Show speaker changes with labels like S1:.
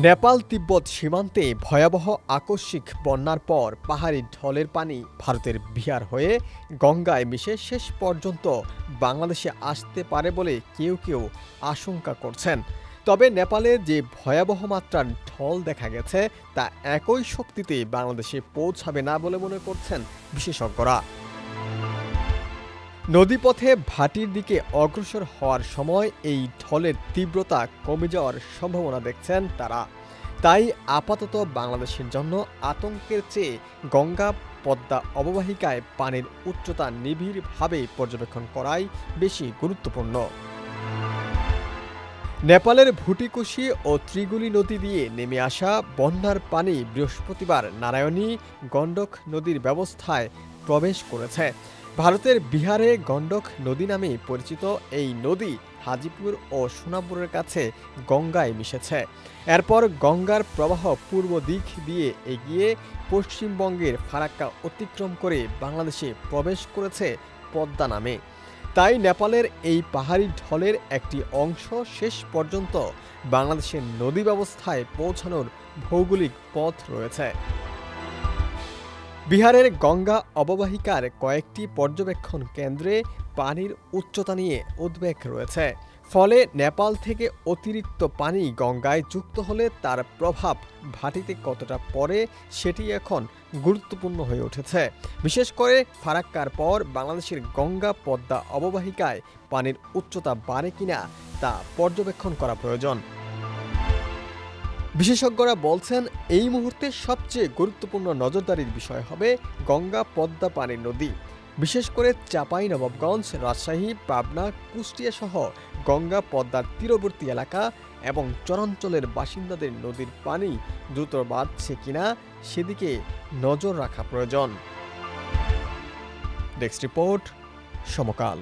S1: নেপাল তিব্বত সীমান্তে ভয়াবহ আকস্মিক বন্যার পর পাহাড়ি ঢলের পানি ভারতের বিহার হয়ে গঙ্গায় মিশে শেষ পর্যন্ত বাংলাদেশে আসতে পারে বলে কেউ কেউ আশঙ্কা করছেন। তবে নেপালে যে ভয়াবহ মাত্রার ঢল দেখা গেছে তা একই শক্তিতে বাংলাদেশে পৌঁছাবে না বলে মনে করছেন বিশেষজ্ঞরা। নদীপথে ভাটির দিকে অগ্রসর হওয়ার সময় এই ঢলের তীব্রতা কমে যাওয়ার সম্ভাবনা দেখছেন তারা। তাই আপাতত বাংলাদেশের জন্য আতঙ্কের চেয়ে গঙ্গা পদ্মা অববাহিকায় পানির উচ্চতা নিবিড়ভাবে পর্যবেক্ষণ করাই বেশি গুরুত্বপূর্ণ। নেপালের ভুটিকুশি ও ত্রিগুলি নদী দিয়ে নেমে আসা বন্যার পানি বৃহস্পতিবার নারায়ণী গণ্ডক নদীর ব্যবস্থায় প্রবেশ করেছে। ভারতের বিহারে গণ্ডক নদী নামে পরিচিত এই নদী হাজিপুর ও সোনাপুরের কাছে গঙ্গায় মিশেছে। এরপর গঙ্গার প্রবাহ পূর্ব দিক দিয়ে এগিয়ে পশ্চিমবঙ্গের ফারাক্কা অতিক্রম করে বাংলাদেশে প্রবেশ করেছে পদ্মা নামে। তাই নেপালের এই পাহাড়ি ঢলের একটি অংশ শেষ পর্যন্ত বাংলাদেশের নদী ব্যবস্থায় পৌঁছানোর ভৌগোলিক পথ রয়েছে। বিহারের গঙ্গা অববাহিকার কয়েকটি পর্যবেক্ষণ কেন্দ্রে পানির উচ্চতা নিয়ে উদ্বেগ রয়েছে। ফলে নেপাল থেকে অতিরিক্ত পানি গঙ্গায় যুক্ত হলে তার প্রভাব ভাটিতে কতটা পড়ে সেটি এখন গুরুত্বপূর্ণ হয়ে উঠেছে। বিশেষ করে ফারাক্কার পর বাংলাদেশের গঙ্গা পদ্মা অববাহিকায় পানির উচ্চতা বাড়ে কিনা তা পর্যবেক্ষণ করা প্রয়োজন। বিশেষজ্ঞরা বলছেন এই মুহূর্তে সবচেয়ে গুরুত্বপূর্ণ নজরদারির বিষয় হবে গঙ্গা পদ্মা পানির নদী। বিশেষ করে চাঁপাইনবাবগঞ্জ, রাজশাহী, পাবনা, কুষ্টিয়া সহ গঙ্গা পদ্মার তীরবর্তী এলাকা এবং চরাঞ্চলের বাসিন্দাদের নদীর পানি দ্রুত বাড়ছে কিনা সেদিকে নজর রাখা প্রয়োজন। ডেস্ক রিপোর্ট, সমকাল।